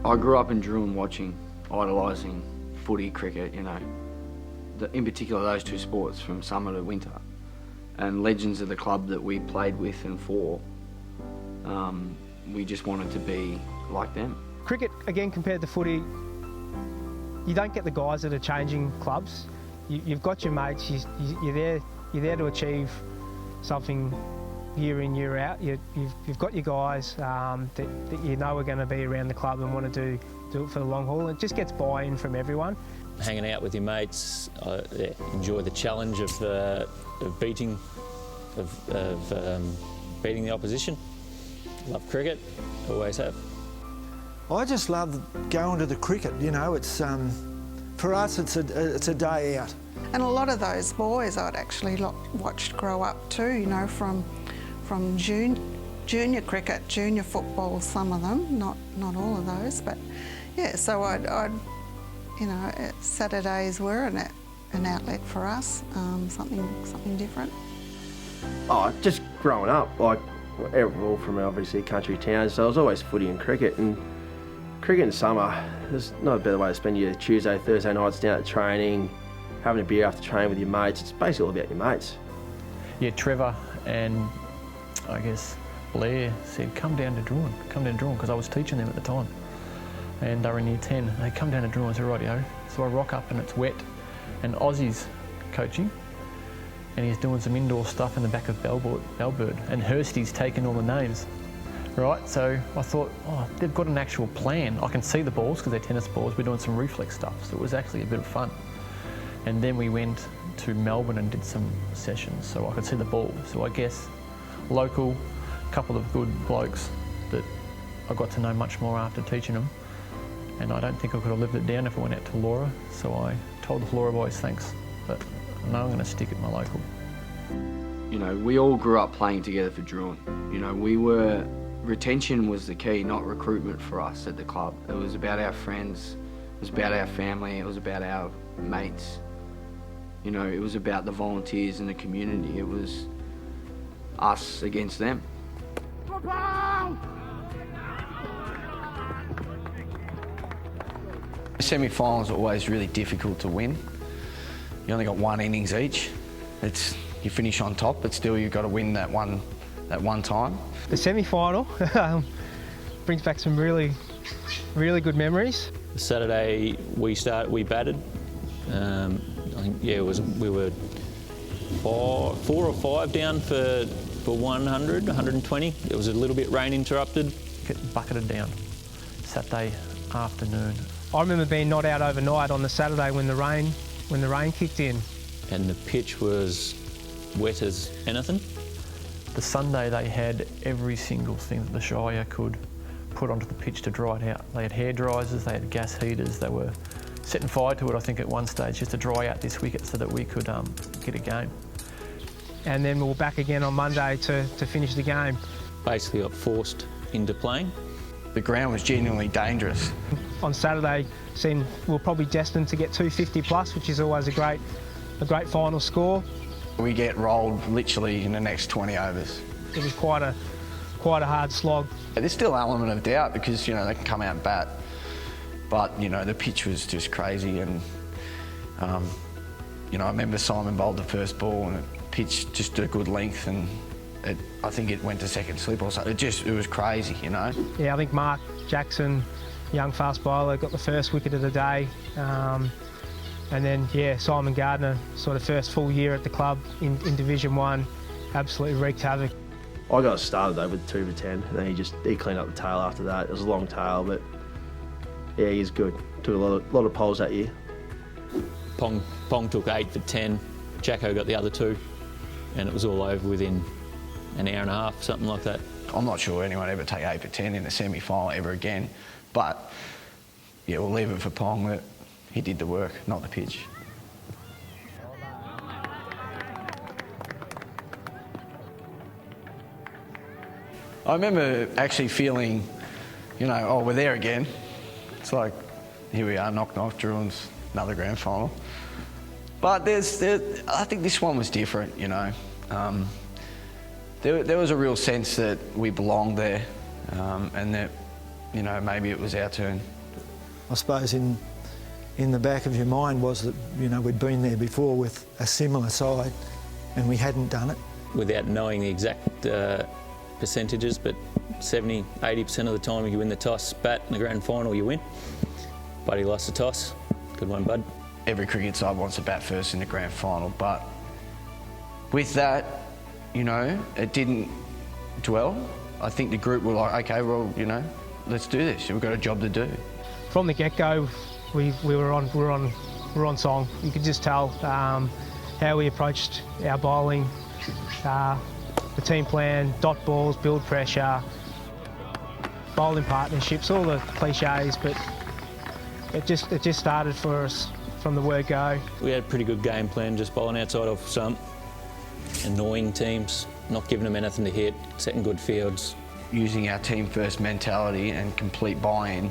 I grew up in Drouin watching, idolising footy, cricket, you know, in particular those two sports from summer to winter. And legends of the club that we played with and for, we just wanted to be like them. Cricket, again, compared to footy, you don't get the guys that are changing clubs. You've got your mates, you're there to achieve something year in, year out. You've got your guys that you know are going to be around the club and want to do it for the long haul. It just gets buy-in from everyone. Hanging out with your mates, enjoy the challenge of beating the opposition. Love cricket, always have. I just love going to the cricket. You know, it's for us it's a day out. And a lot of those boys I'd actually watched grow up too. You know, from junior cricket, junior football, some of them, not all of those, but yeah. So I'd you know, Saturdays were an outlet for us, something different. Oh, just growing up, like we're all from obviously country towns, so it was always footy and cricket. And cricket in summer, there's no better way to spend your Tuesday, Thursday nights down at training, having a beer after training with your mates. It's basically all about your mates. Yeah, Trevor and I guess Blair said, come down to Drouin, because I was teaching them at the time. And they were in year 10. They come down to Drouin, I said, rightio. So I rock up and it's wet, and Aussie's coaching, and he's doing some indoor stuff in the back of Bellbird, and Hursty's taking all the names. Right, so I thought, oh, they've got an actual plan. I can see the balls because they're tennis balls. We're doing some reflex stuff, so it was actually a bit of fun. And then we went to Melbourne and did some sessions, so I could see the ball. So I guess local, couple of good blokes that I got to know much more after teaching them. And I don't think I could have lived it down if I went out to Laura, so I told the Laura boys thanks, but no, I'm going to stick at my local. You know, we all grew up playing together for Drouin. You know, retention was the key, not recruitment for us at the club. It was about our friends, it was about our family, it was about our mates. You know, it was about the volunteers and the community. It was us against them. Semi-finals are always really difficult to win. You only got one innings each. You finish on top, but still you've got to win that one time. The semi-final brings back some really good memories. Saturday we batted. I think we were 4 or 5 down for 100, 120. It was a little bit rain interrupted. Get bucketed down Saturday afternoon. I remember being not out overnight on the Saturday when the rain kicked in. And the pitch was wet as anything. The Sunday they had every single thing that the Shire could put onto the pitch to dry it out. They had hair dryers, they had gas heaters, they were setting fire to it I think at one stage just to dry out this wicket so that we could get a game. And then we were back again on Monday to finish the game. Basically got forced into playing. The ground was genuinely dangerous. On Saturday, we were probably destined to get 250 plus, which is always a great final score. We get rolled literally in the next 20 overs. It was quite a hard slog. There's still an element of doubt because, you know, they can come out and bat. But, you know, the pitch was just crazy and, you know, I remember Simon bowled the first ball and it pitched just a good length and I think it went to second slip or something. It was crazy, you know. Yeah, I think Mark Jackson, young fast bowler, got the first wicket of the day. And then, yeah, Simon Gardner, sort of first full year at the club in Division 1, absolutely wreaked havoc. I got started though with 2 for 10, and then he cleaned up the tail after that. It was a long tail, but yeah, he's good. Took a lot of poles that year. Pong took 8 for 10. Jacko got the other 2, and it was all over within an hour and a half, something like that. I'm not sure anyone ever take 8 for 10 in a semi-final ever again, but yeah, we'll leave it for Pong that he did the work, not the pitch. I remember actually feeling, you know, oh, we're there again. It's like, here we are, knock knock, Drouin's another grand final. But I think this one was different, you know. There was a real sense that we belonged there and that you know, maybe it was our turn. I suppose in the back of your mind was that, you know, we'd been there before with a similar side and we hadn't done it. Without knowing the exact percentages, but 70, 80% of the time you win the toss, bat in the grand final, you win. Buddy lost the toss. Good one, bud. Every cricket side wants to bat first in the grand final, but with that, you know, it didn't dwell. I think the group were like, okay, well, you know, let's do this. We've got a job to do. From the get-go, we were on song. You could just tell how we approached our bowling, the team plan, dot balls, build pressure, bowling partnerships, all the cliches, but it just started for us from the word go. We had a pretty good game plan, just bowling outside of some annoying teams, not giving them anything to hit, setting good fields. Using our team first mentality and complete buy-in,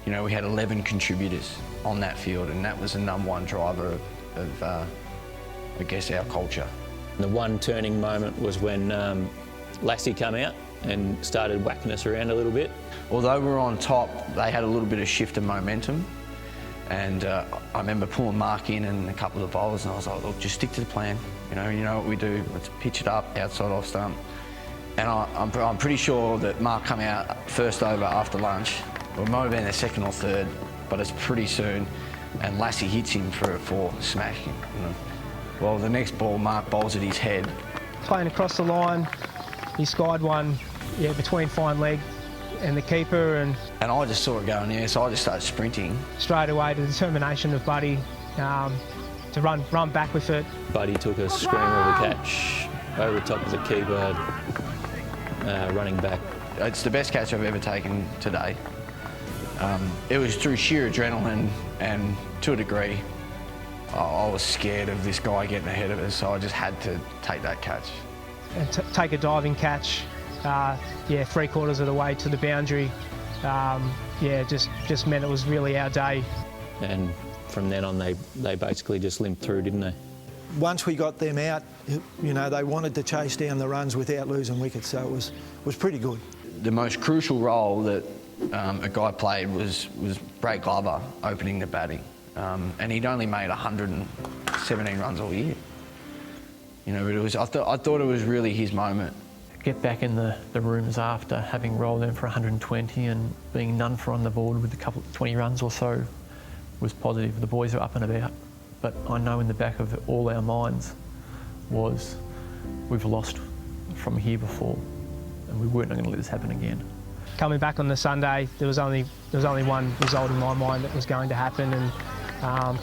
you know, we had 11 contributors on that field, and that was the #1 driver of I guess, our culture. The one turning moment was when Lassie came out and started whacking us around a little bit. Although we were on top, they had a little bit of shift in momentum. And I remember pulling Mark in and a couple of bowlers, and I was like, look, just stick to the plan. You know what we do, let's pitch it up, outside off stump. And I'm pretty sure that Mark come out first over after lunch. Well, it might have been their second or third, but it's pretty soon. And Lassie hits him for a 4, smashing him. You know. Well, the next ball, Mark bowls at his head. Playing across the line, he skied one, between fine leg and the keeper, and I just saw it going there, so I just started sprinting. Straight away, the determination of Buddy to run back with it. Buddy took a screamer of a catch over the top of the keeper, running back. It's the best catch I've ever taken today. It was through sheer adrenaline, and to a degree, I was scared of this guy getting ahead of us, so I just had to take that catch. And take a diving catch, 3/4 of the way to the boundary, just meant it was really our day. And from then on, they basically just limped through, didn't they? Once we got them out, you know, they wanted to chase down the runs without losing wickets, so it was pretty good. The most crucial role that a guy played was Brad Glover opening the batting. And he'd only made 117 runs all year. You know, but I thought it was really his moment. Get back in the rooms after having rolled in for 120 and being none for on the board with a couple 20 runs or so was positive. The boys are up and about. But I know in the back of all our minds was we've lost from here before and we weren't going to let this happen again. Coming back on the Sunday, there was only one result in my mind that was going to happen, and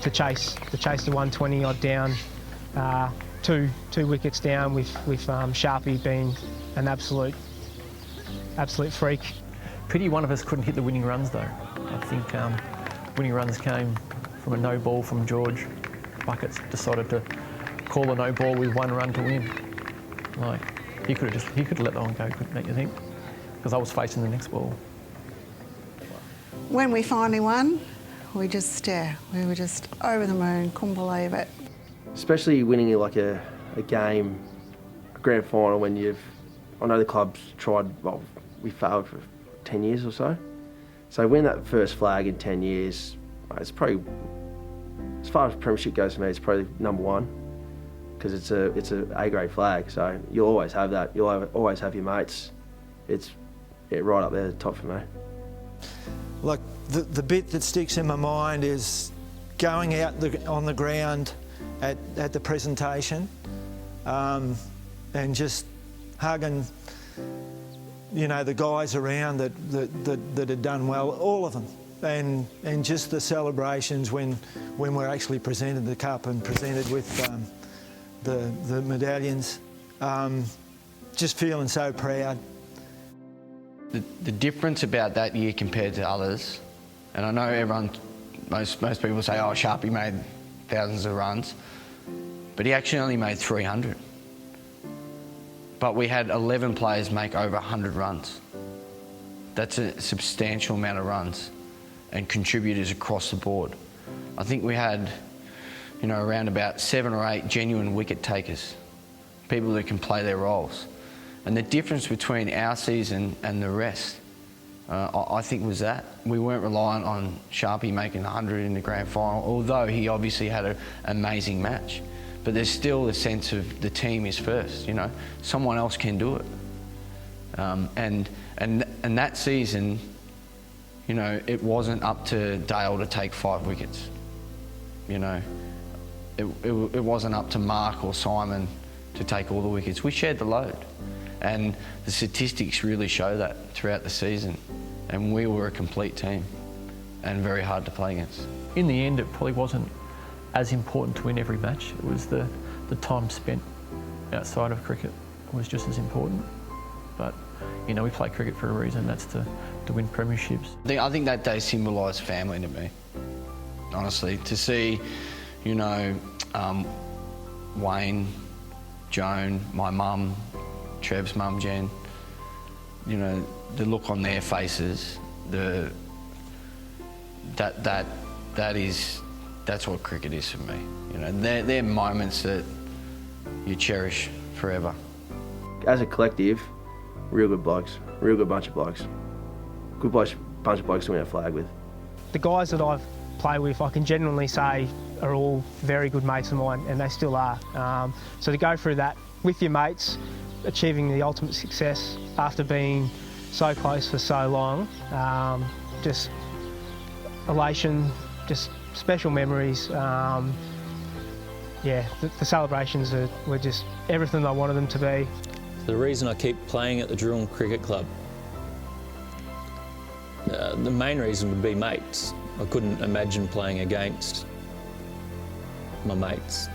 to chase the 120 odd down, two wickets down with Sharpie being an absolute freak. Pity one of us couldn't hit the winning runs though. I think winning runs came from a no ball from George. Buckets decided to call a no ball with 1 run to win. Like he could have let that one go, couldn't you think? Because I was facing the next ball. When we finally won, we were just over the moon, couldn't believe it. Especially winning like a game, a grand final, when I know the club's tried, well, we failed for 10 years or so. So win that first flag in 10 years, it's probably, as far as Premiership goes for me, it's probably #1, because it's a A-grade flag, so you'll always have that. You'll always have your mates. It's right up there at the top for me. Like the bit that sticks in my mind is going out on the ground at the presentation, and just hugging, you know, the guys around that had done well, all of them, and just the celebrations when we're actually presented the cup and presented with the medallions, just feeling so proud. The difference about that year compared to others, and I know most people say, oh, Sharpie made thousands of runs, but he actually only made 300. But we had 11 players make over 100 runs. That's a substantial amount of runs and contributors across the board. I think we had, you know, around about 7 or 8 genuine wicket takers, people that can play their roles. And the difference between our season and the rest I think was that. We weren't reliant on Sharpie making 100 in the grand final, although he obviously had an amazing match. But there's still a sense of the team is first, you know. Someone else can do it. And that season, you know, it wasn't up to Dale to take 5 wickets. You know, it wasn't up to Mark or Simon to take all the wickets. We shared the load. And the statistics really show that throughout the season. And we were a complete team and very hard to play against. In the end, it probably wasn't as important to win every match. It was the time spent outside of cricket was just as important. But, you know, we play cricket for a reason. That's to win premierships. I think that day symbolised family to me, honestly. To see, you know, Wayne, Joan, my mum, Trev's mum, Jen, you know, the look on their faces, that's what cricket is for me. You know, they're moments that you cherish forever. As a collective, real good blokes, real good bunch of blokes. Good bunch of blokes to win a flag with. The guys that I've played with, I can genuinely say, are all very good mates of mine, and they still are. So to go through that with your mates, achieving the ultimate success after being so close for so long, just elation, just special memories. Yeah, the celebrations were just everything I wanted them to be. The reason I keep playing at the Drouin Cricket Club, the main reason would be mates. I couldn't imagine playing against my mates.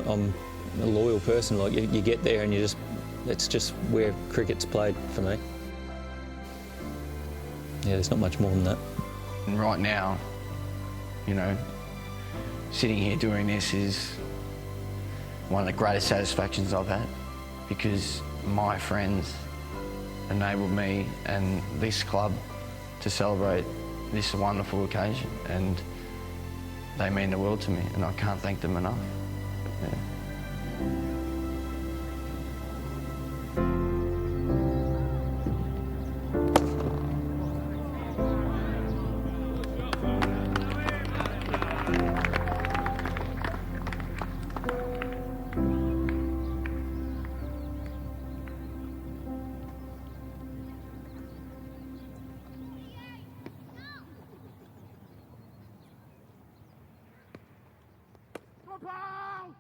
I'm a loyal person. Like you get there and it's just where cricket's played for me. Yeah, there's not much more than that. And right now, you know, sitting here doing this is one of the greatest satisfactions I've had, because my friends enabled me and this club to celebrate this wonderful occasion, and they mean the world to me, and I can't thank them enough. Yeah. Go, Paul!